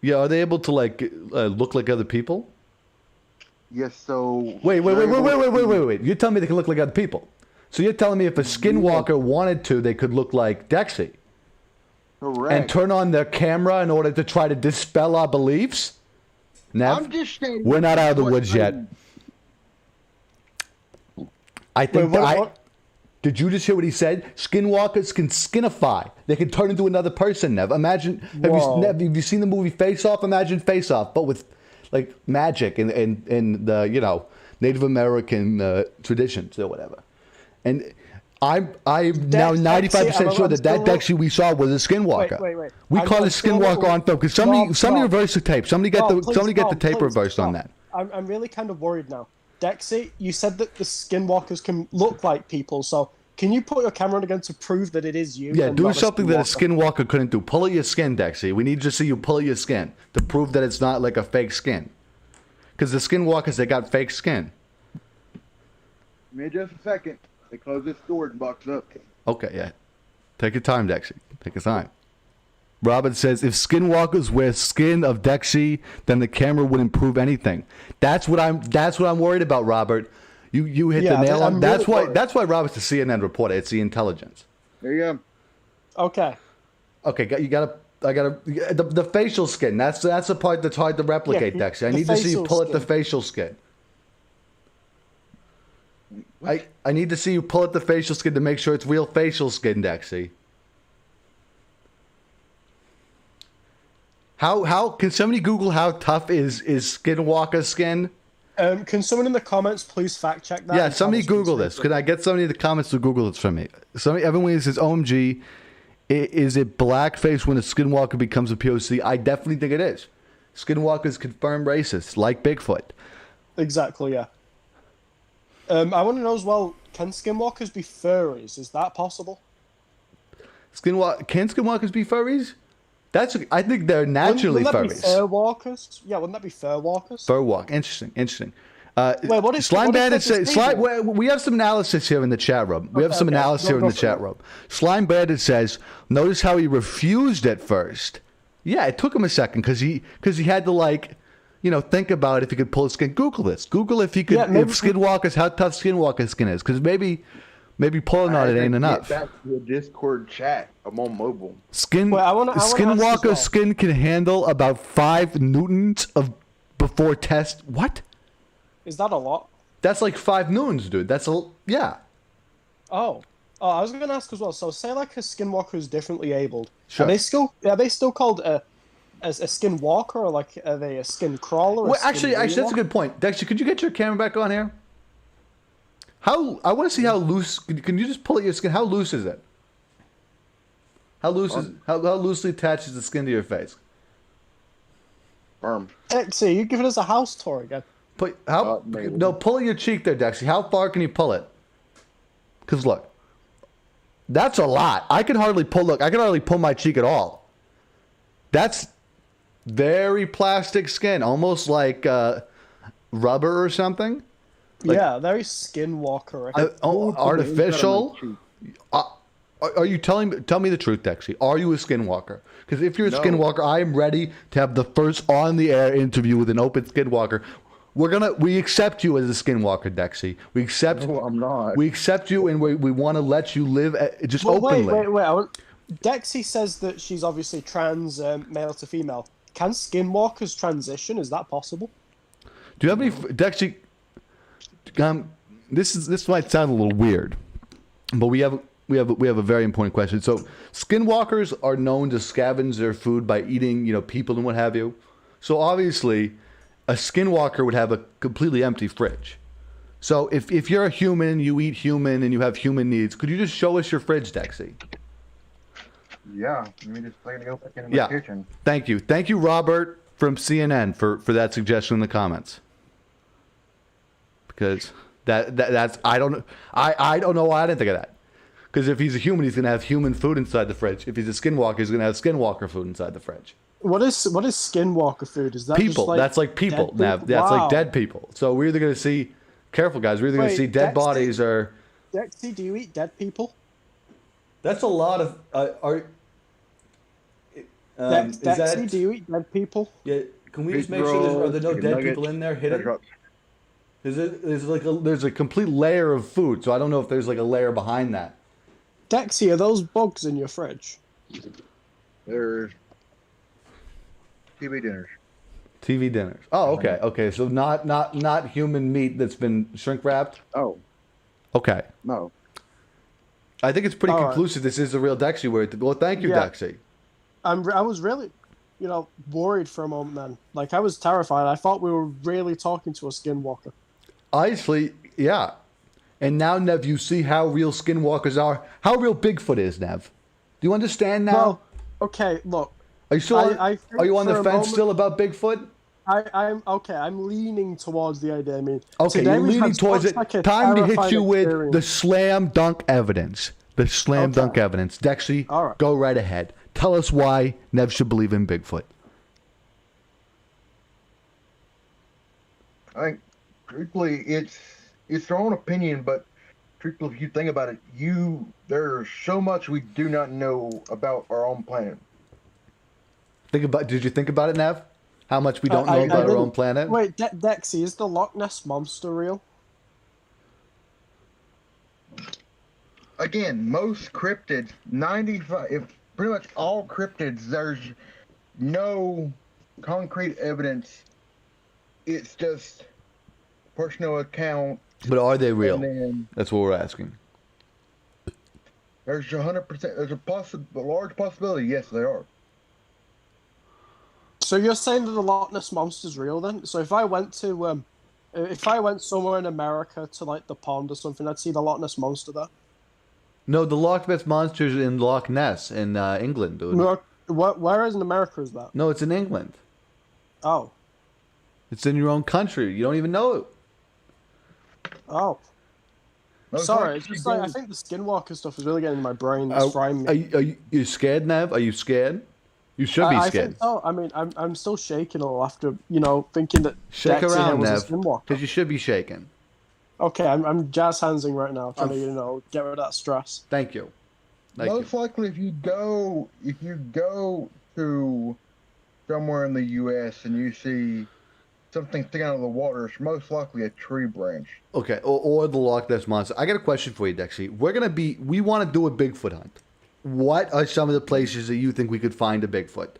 Yeah, are they able to like look like other people? Yes, so... Wait. You're telling me they can look like other people? So you're telling me if a skinwalker wanted to, they could look like Dexy? Correct. And turn on their camera in order to try to dispel our beliefs? Nev, I'm just saying... we're not out of the woods yet. I think what? Did you just hear what he said? Skinwalkers can skinify. They can turn into another person, Nev. Imagine, have you seen the movie Face Off? Imagine Face Off, but with like magic and the, you know, Native American traditions or whatever. And I'm now 95% sure that Dexy we saw was a skinwalker. Wait. We caught a skinwalker on film because somebody reversed the tape. Somebody get the tape reversed on that. I'm really kind of worried now. Dexy, you said that the skinwalkers can look like people, so can you put your camera on again to prove that it is you? Yeah, do something that a skinwalker couldn't do. Pull at your skin, Dexy. We need to see you pull at your skin to prove that it's not like a fake skin. Because the skinwalkers, they got fake skin. Give me just a second. They close this storage box up. Okay, yeah. Take your time, Dexy. Take your time. Robert says, if skinwalkers wear skin of Dexy, then the camera wouldn't prove anything. That's what I'm worried about, Robert. You hit the nail on. That's why Robert's the CNN reporter. It's the intelligence. There you go. Okay. Okay, the facial skin. That's the part that's hard to replicate, Dexy. I need to see you pull at the facial skin. I need to see you pull at the facial skin to make sure it's real facial skin, Dexy. How can somebody Google how tough is Skinwalker skin? Can someone in the comments please fact check that? Yeah, somebody Google this. Could I get somebody in the comments to Google this for me? Evan Williams says, OMG, is it blackface when a Skinwalker becomes a POC? I definitely think it is. Skinwalkers confirmed racists, like Bigfoot. Exactly, yeah. I want to know as well, can Skinwalkers be furries? Is that possible? Can Skinwalkers be furries? I think they're naturally wouldn't that furries. Be fur walkers? Yeah, wouldn't that be fur walkers? Fur walk. Interesting. Wait, what is Slime Bandit says Slime? we have some analysis here in the chat room. We have some analysis here in the chat room. Slime Bandit says, notice how he refused at first. Yeah, it took him a second because he had to think about if he could pull his skin. Google this. Google if he could if Skinwalkers how tough Skinwalker skin is because maybe pulling on it ain't enough. Back to the Discord chat. I'm on mobile. Skinwalker skin can handle about 5 newtons before test. What? Is that a lot? That's like 5 newtons, dude. Yeah. Oh, I was going to ask as well. So, say like a skinwalker is differently abled. Sure. Are they still called a skinwalker, or like are they a skin crawler? Well, actually, that's a good point. Dexter, could you get your camera back on here? I want to see how loose. Can you just pull at your skin? How loose is it? How loosely attached is the skin to your face? Firm. Dexy, you giving us a house tour again? But how? Maybe. No, pull your cheek there, Dexy. How far can you pull it? Because look, that's a lot. I can hardly pull. Look, I can hardly pull my cheek at all. That's very plastic skin, almost like rubber or something. Like- Yeah, very skinwalker. Artificial. Are you telling me? Tell me the truth, Dexy. Are you a skinwalker? Because if you're a No. skinwalker, I am ready to have the first on-the-air interview with an open skinwalker. We accept you as a skinwalker, Dexy. We accept. No, I'm not. We accept you, and we want to let you live just Well, openly. wait. Dexy says that she's obviously trans, male to female. Can skinwalkers transition? Is that possible? Do you have any, Dexy? This might sound a little weird, but we have a very important question. So, skinwalkers are known to scavenge their food by eating, people and what have you. So obviously, a skinwalker would have a completely empty fridge. So if you're a human, you eat human, and you have human needs, could you just show us your fridge, Dexy? Yeah, let me just go back into my kitchen. Thank you, Robert from CNN for that suggestion in the comments. Because that's I don't know why I didn't think of that. Because if he's a human, he's gonna have human food inside the fridge. If he's a skinwalker, he's gonna have skinwalker food inside the fridge. What is skinwalker food? Is that People? Just like That's like people. dead Nav. people? That's Wow. like dead people. So we're either gonna see. Careful, guys. We're either gonna Wait, see dead Dexy? bodies or. Dexy, do you eat dead people? That's a lot of. Dexy, do you eat dead people? Yeah. Can we Pizza just make sure rolls, there no chicken dead nuggets, people in there hidden? drops. There's a complete layer of food, so I don't know if there's like a layer behind that. Dexy, are those bugs in your fridge? There's TV dinners. TV dinners. Oh, okay, okay. So not human meat that's been shrink wrapped. Oh, Okay, no. I think it's pretty All right. conclusive. This is a real Dexy. Well, thank you, Yeah. Dexy. I was really, worried for a moment then. Like, I was terrified. I thought we were really talking to a skinwalker. Honestly, yeah. And now, Nev, you see how real skinwalkers are. How real Bigfoot is, Nev. Do you understand now? Well, okay, look. Are you still? I think Are you on for the a fence moment- still about Bigfoot? I'm okay. I'm leaning towards the idea. I mean, Okay, today you're we've leaning had towards such, it. like, a Time to hit terrifying you with the experience. slam dunk evidence. The slam Okay. dunk evidence. Dexy, All right. go right ahead. Tell us why Nev should believe in Bigfoot. I think, truthfully, it's their own opinion, but truthfully, if you think about it, there's so much we do not know about our own planet. Did you think about it, Nev? How much we don't know about our didn't- own planet? Wait, Dexy, is the Loch Ness monster real? Again, most cryptids, 95, if pretty much all cryptids, there's no concrete evidence. It's just personal account. But are they real? And then That's what we're asking. there's 100%. There's a large possibility. Yes, they are. So you're saying that the Loch Ness monster's real then? So if I went somewhere in America to like the pond or something, I'd see the Loch Ness monster there. No, the Loch Ness monster's in Loch Ness in England, dude. No, where in America is that? No, it's in England. Oh, It's in your own country. You don't even know it. oh. Most Sorry, likely it's just you like I go- think the skinwalker stuff is really getting in my brain. It's frying me. Are you scared, Nev? Are you scared? You should be I scared. think so. I mean, I'm still shaking a little after thinking that Shake Dexy around, was a Nev, skinwalker. because you should be shaking. Okay, I'm jazz handsing right now, trying to get rid of that stress. Thank you. Thank you. Most likely, if you go to somewhere in the U.S. and you see something sticking out of the water, it's most likely a tree branch. Okay, or the Loch Ness monster. I got a question for you, Dexy. We want to do a Bigfoot hunt. What are some of the places that you think we could find a Bigfoot?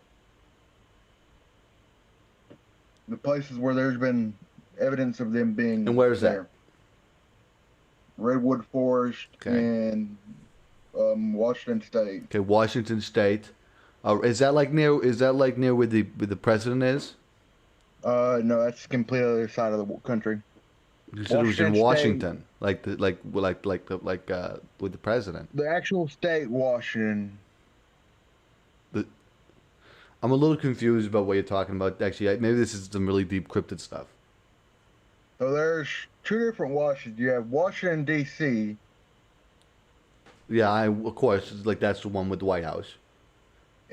The places where there's been evidence of them being. And where's that? there. Redwood Forest Okay. and Washington State. Okay, Washington State. Is that like near where the president is? No, that's completely other side of the country. You said it was in Washington Washington, with the president. The actual state, Washington. I'm a little confused about what you're talking about. Actually, maybe this is some really deep cryptid stuff. So there's two different Washingtons. You have Washington D.C. Yeah, of course, like that's the one with the White House.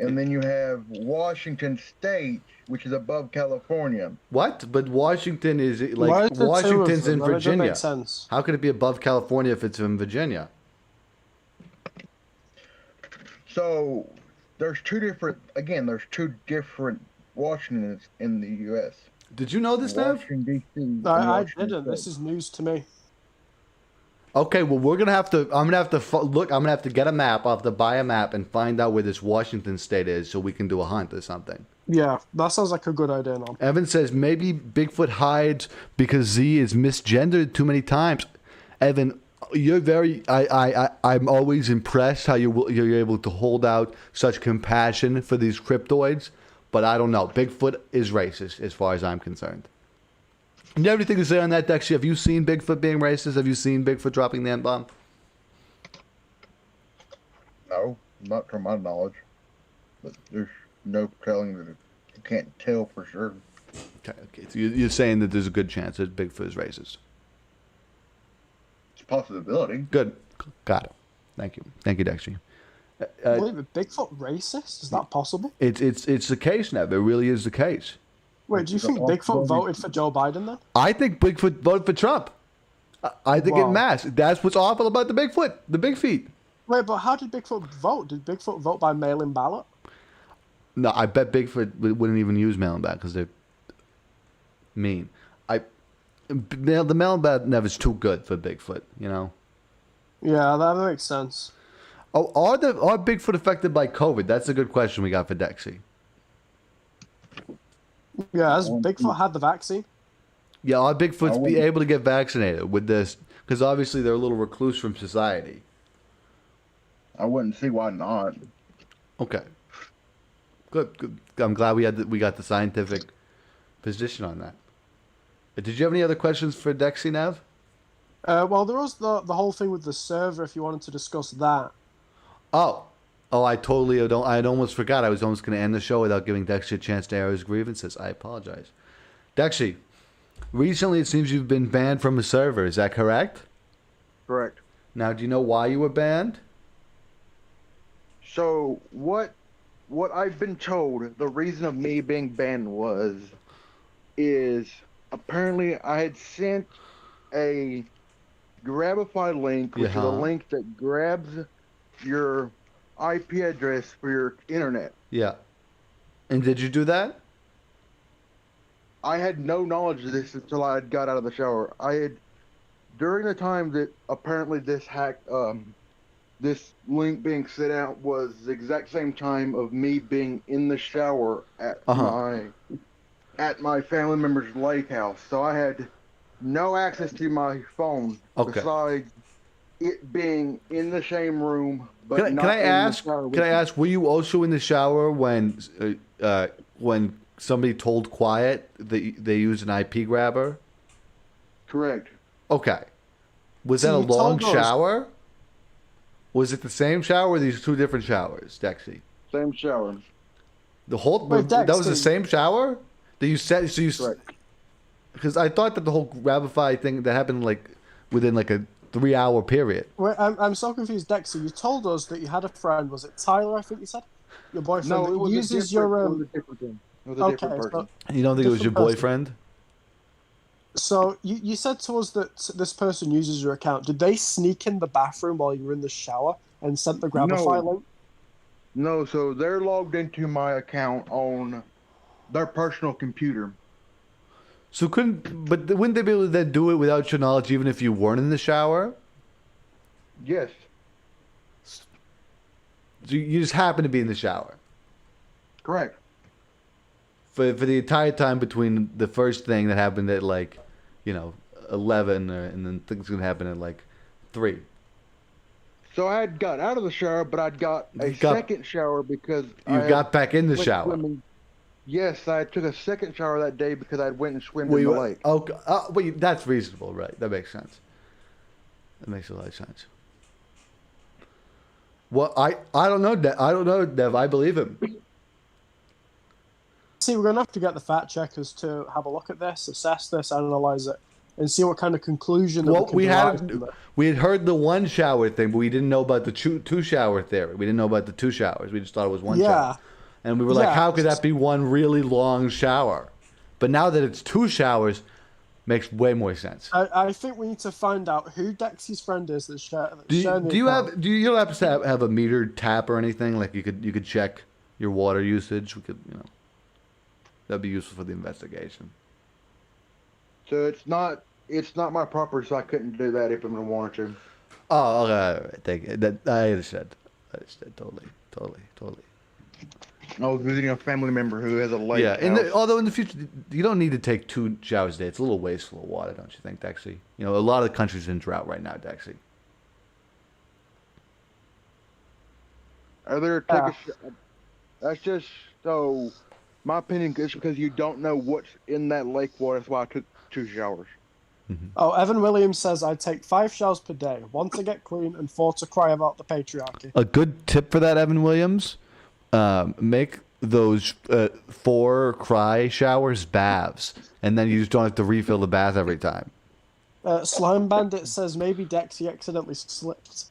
and then you have Washington State, which is above California. What? But Washington is Why like is there two of Washington's them? in That doesn't Virginia. make sense. How could it be above California if it's in Virginia? So there's two different Washingtons in the U.S. Did you know this, Nev? Washington D.C. and I Washington didn't. State. This is news to me. Okay, well we're gonna have to. I'm gonna have to look. I'm gonna have to get a map. I'll have to buy a map and find out where this Washington state is, so we can do a hunt or something. Yeah, that sounds like a good idea now. Evan says maybe Bigfoot hides because Z is misgendered too many times. Evan, you're very. I'm always impressed how you're able to hold out such compassion for these cryptoids, but I don't know. Bigfoot is racist as far as I'm concerned. Do you have anything to say on that, Dexy? Have you seen Bigfoot being racist? Have you seen Bigfoot dropping the N-bomb? No, not to my knowledge. But there's no telling that you can't tell for sure. Okay. So you're saying that there's a good chance that Bigfoot is racist. It's a possibility. Good. Got it. Thank you, Dexy. Wait, but Bigfoot racist? Is that possible? It's the case now. It really is the case. Wait, do you think Bigfoot voted for Joe Biden then? I think Bigfoot voted for Trump. I think Wow. in mass. That's what's awful about the Bigfoot, the big feet. Wait, but how did Bigfoot vote? Did Bigfoot vote by mail-in ballot? No, I bet Bigfoot wouldn't even use mail-in ballot because they're mean. The mail-in ballot never is too good for Bigfoot, you know. Yeah, that makes sense. Oh, are Bigfoot affected by COVID? That's a good question we got for Dexy. Yeah, has Bigfoot had the vaccine? Yeah, are Bigfoots be able to get vaccinated with this? Because obviously they're a little recluse from society. I wouldn't see why not. Okay. Good. I'm glad we got the scientific position on that. Did you have any other questions for Dexy, Nav? Well, there was the whole thing with the server, if you wanted to discuss that. Oh, I totally don't. I almost forgot. I was almost going to end the show without giving Dexy a chance to air his grievances. I apologize. Dexy, recently it seems you've been banned from a server. Is that correct? Correct. Now, do you know why you were banned? So what I've been told the reason of me being banned is apparently I had sent a Grabify link, which is a link that grabs your IP address for your internet. Yeah. And did you do that? I had no knowledge of this until I had got out of the shower. During the time that apparently this this link being sent out was the exact same time of me being in the shower at my family member's lake house. So I had no access to my phone besides it being in the same room. But Can I ask? Were you also in the shower when somebody told Quiet that they used an IP grabber? Correct. Okay. Was that a long shower? Was it the same shower or these two different showers, Dexy? Same shower. The whole that was the same shower that you said. So you, because I thought that the whole Grabify thing that happened within a 3-hour period. Wait, I'm so confused, Dexter. You told us that you had a friend. Was it Tyler? I think you said your boyfriend. No, it was uses It was your a different thing. It was a different person. You don't think it was your boyfriend? So you said to us that this person uses your account. Did they sneak in the bathroom while you were in the shower and sent the Grabify link? No, so they're logged into my account on their personal computer. So wouldn't they be able to then do it without your knowledge, even if you weren't in the shower? Yes. So you just happen to be in the shower. Correct. For the entire time between the first thing that happened at 11, and then things gonna happen at 3. So I had got out of the shower, but I'd got a second shower because you got back in the shower. Swimming. Yes, I took a second shower that day because I went and swam in the lake. Okay, well, that's reasonable, right? That makes sense. That makes a lot of sense. Well, I don't know, Dev. I believe him. See, we're going to have to get the fact checkers to have a look at this, assess this, analyze it, and see what kind of conclusion that Well, we can derive from it. we had heard the one shower thing, but we didn't know about the two shower theory. We didn't know about the 2 showers. We just thought it was one shower. And we were like, Yeah. how could that be one really long shower? But now that it's 2 showers, makes way more sense. I think we need to find out who Dexy's friend is that's sharing the You account. don't have to have a metered tap or anything? Like you could check your water usage. We could, that'd be useful for the investigation. So it's not my property, so I couldn't do that if I wanted to. Oh, okay. Thank you. I understand. Totally. I was visiting a family member who has a lake. Yeah, although in the future, you don't need to take 2 showers a day. It's a little wasteful of water, don't you think, Dexxy? A lot of the country's in drought right now, Dexxy. Are there that's just so. My opinion is because you don't know what's in that lake water. That's why I took 2 showers. Oh, Evan Williams says I take 5 showers per day, 1 to get clean and 4 to cry about the patriarchy. A good tip for that, Evan Williams, make those 4 cry showers baths, and then you just don't have to refill the bath every time. Slime Bandit says maybe Dexy accidentally slipped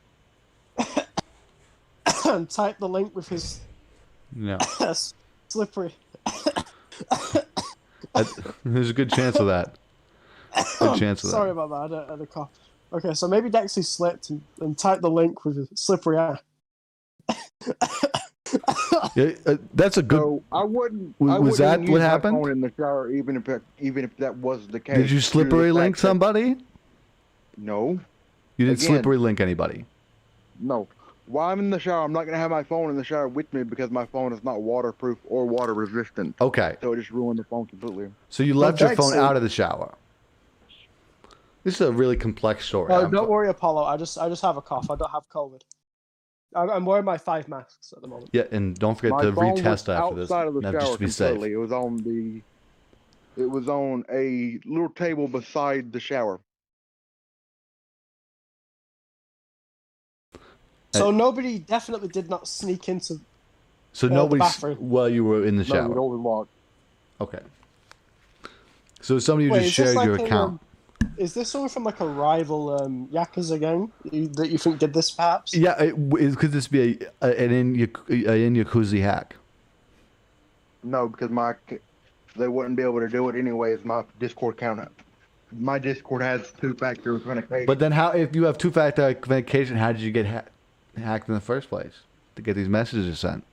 and typed the link with his No. slippery. There's a good chance of that. Good chance of that. Sorry about that. I had a cough. Okay, so maybe Dexy slipped and typed the link with his slippery eye. Yeah, that's a good. So I wouldn't. Was that use what my happened? phone in the shower, even if that was the case. Did you slippery link somebody? No. You didn't Again. slippery link anybody. No. While I'm in the shower, I'm not going to have my phone in the shower with me because my phone is not waterproof or water resistant. Okay. So it just ruined the phone completely. So you left your Dexy- phone out of the shower. This is a really complex story. Oh, don't worry, Apollo. I just have a cough. I don't have COVID. I'm wearing my 5 masks at the moment. Yeah, and don't forget My to phone was retest after this. outside of the Now, shower just to be safe. completely. It was on a little table beside the shower. So nobody definitely did not sneak into. So the nobody, bathroom. while you were in the No, shower. it always locked. Okay. So somebody who Wait, just is this shared your like account. Is this someone from like a rival Yakuza gang that you think did this perhaps? Yeah, could this be an in Yakuza hack? No, because they wouldn't be able to do it anyways. My Discord has 2-factor authentication. But then how, if you have 2-factor authentication, how did you get hacked in the first place to get these messages sent?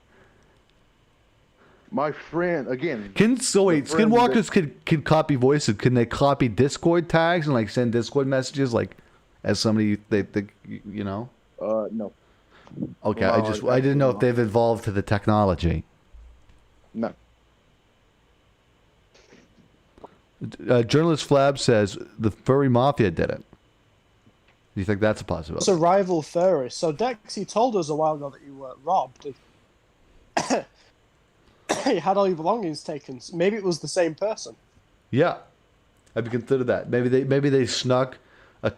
My friend, again. Skinwalkers can copy voices. Can they copy Discord tags and like send Discord messages like as somebody they No. Okay, No, I didn't know if they've evolved to the technology. No. Journalist Flab says the furry mafia did it. Do you think that's a possibility? It's a rival furry. So Dexy told us a while ago that you were robbed. You had all your belongings taken. Maybe it was the same person. Yeah, have you considered that? Maybe they snuck one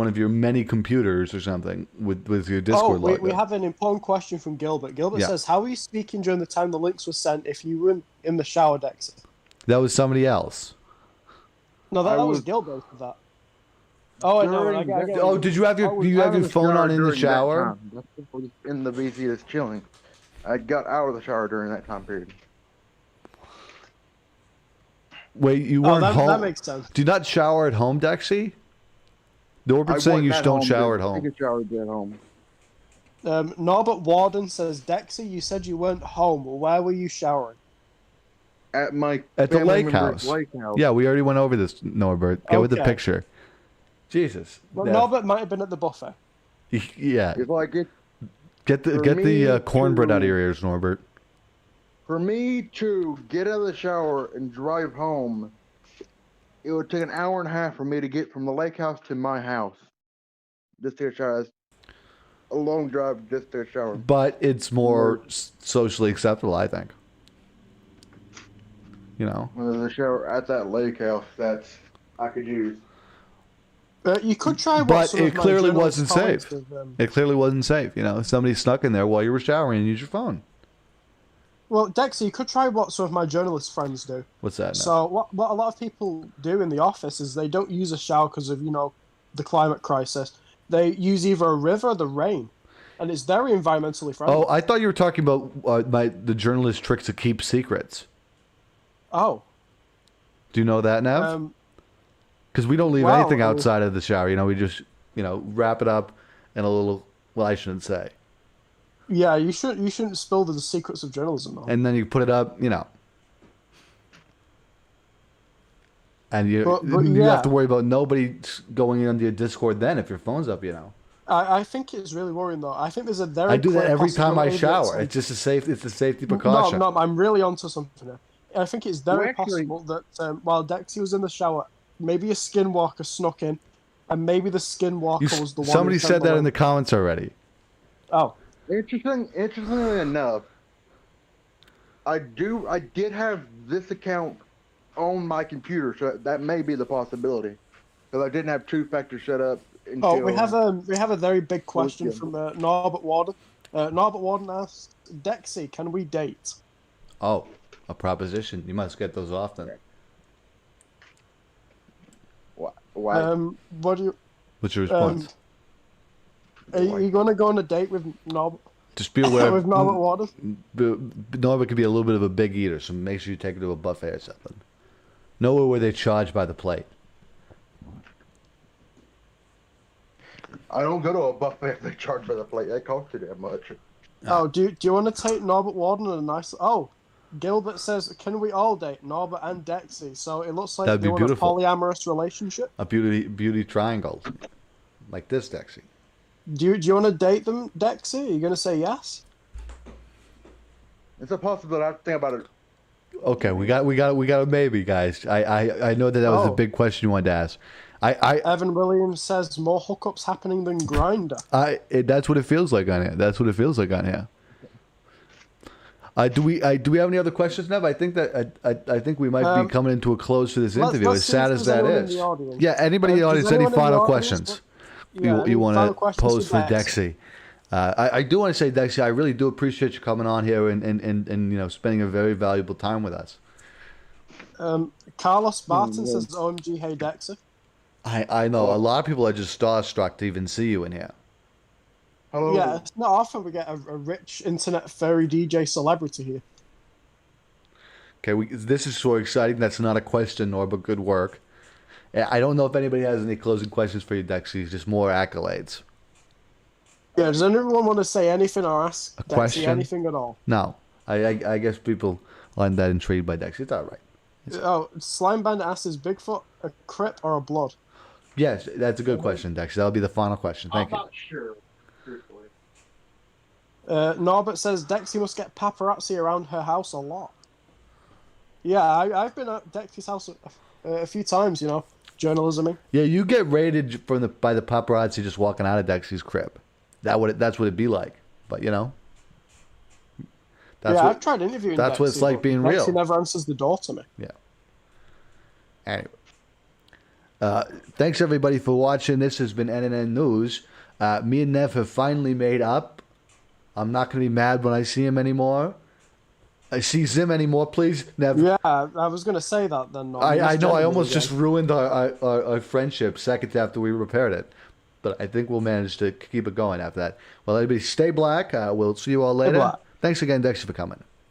of your many computers or something with your Discord logo. We have an important question from Gilbert. Gilbert Yeah. says, how were you speaking during the time the links were sent if you were in the shower, Dexy? That was somebody else. No, that was Gilbert for that. Oh, I know. I get it. Did you have your phone on in the shower? In the VC that's chilling. I got out of the shower during that time period. Wait, you weren't home? That makes sense. Do you not shower at home, Dexy? Norbert's saying you don't shower at home. I showered at home. Norbert Warden says, Dexy, you said you weren't home. Where were you showering? At the lake house. Yeah, we already went over this, Norbert. Get with the Okay. picture. Jesus. Well, Yeah. Norbert might have been at the buffet. Yeah. It's like it. Get the cornbread out of your ears, Norbert. For me to get out of the shower and drive home, it would take an hour and a half for me to get from the lake house to my house. Just to shower. That's a long drive just to shower. But it's more socially acceptable, I think. You know. When there's a shower at that lake house, I could use. You could try what But some of it my clearly journalist wasn't colleagues safe. have, It clearly wasn't safe. You know, somebody snuck in there while you were showering and used your phone. Well, Dexter, you could try what some of my journalist friends do. What's that now? So what a lot of people do in the office is they don't use a shower because of the climate crisis. They use either a river or the rain, and it's very environmentally friendly. Oh, I thought you were talking about the journalist tricks to keep secrets. Oh. Do you know that now? Because we don't leave anything outside of the shower. We just wrap it up in a little. Well, I shouldn't say. Yeah, you shouldn't spill the secrets of journalism, though. And then you put it up, and you have to worry about nobody going into your Discord then if your phone's up, I think it's really worrying, though. I think there's a very I do that clear every time I possibility shower. that It's just it's a safety precaution. No, I'm really onto something here. I think it's very possible that while Dexy was in the shower, maybe a skinwalker snuck in, and maybe the skinwalker was the one. Somebody said that in the comments already. Oh. Interestingly enough, I did have this account on my computer, so that may be the possibility. Because I didn't have two-factor set up. Oh, we have a very big question from Norbert Warden. Norbert Warden asks, Dexy, can we date? Oh, a proposition. You must get those often. Why? What do you? What's your response? Are you going to go on a date with Norbert? Just be aware. With Norbert Warden? Norbert could be a little bit of a big eater, so make sure you take him to a buffet or something. Nowhere where they charge by the plate. I don't go to a buffet if they charge by the plate. That costs too damn much. Oh, do you want to take Norbert Warden and a nice? Oh, Gilbert says, can we all date Norbert and Dexy? So it looks like they want a polyamorous relationship. A beauty triangle, like this, Dexy. Do you want to date them, Dexy? Are you going to say yes? It's a possibility. I have to think about it. Okay, we got a maybe, guys. I know that was a big question you wanted to ask. Evan Williams says more hookups happening than Grinder. That's what it feels like on here. That's what it feels like on here. Do we have any other questions, Nev? I think I think we might be coming into a close to this interview. As sad as that is. Yeah. Anybody in the audience? Any final questions you want to pose for Dexy? I do want to say, Dexy, I really do appreciate you coming on here and spending a very valuable time with us. Carlos Barton says, "OMG, hey Dexy." I know a lot of people are just starstruck to even see you in here. Hello. Yeah, it's not often we get a rich internet furry DJ celebrity here. Okay, this is so exciting. That's not a question, nor but good work. I don't know if anybody has any closing questions for you, Dexy. Just more accolades. Yeah, does anyone want to say anything or ask Dexy question? anything at all? No. I guess people aren't that intrigued by Dexy. It's all right. Slime Bandit asks, is Bigfoot a Crip or a Blood? Yes, that's a good question, Dexy. That'll be the final question. Thank you. I'm not sure, truthfully. Norbert says, Dexy must get paparazzi around her house a lot. Yeah, I've been at Dexy's house a few times, journalisming. Yeah, you get raided by the paparazzi just walking out of Dexy's crib. That's what it'd be like. But I've tried interviewing. That's Dexy, what it's like being Dexy real. Dexy never answers the door to me. Yeah. Anyway, thanks everybody for watching. This has been NNN News. Me and Nev have finally made up. I'm not going to be mad when I see him anymore. I see Zim anymore, please, Nev. Yeah, I was going to say that then. I know. I almost just ruined our friendship seconds after we repaired it. But I think we'll manage to keep it going after that. Well, everybody stay black. We'll see you all later. Thanks again, Dexy, for coming.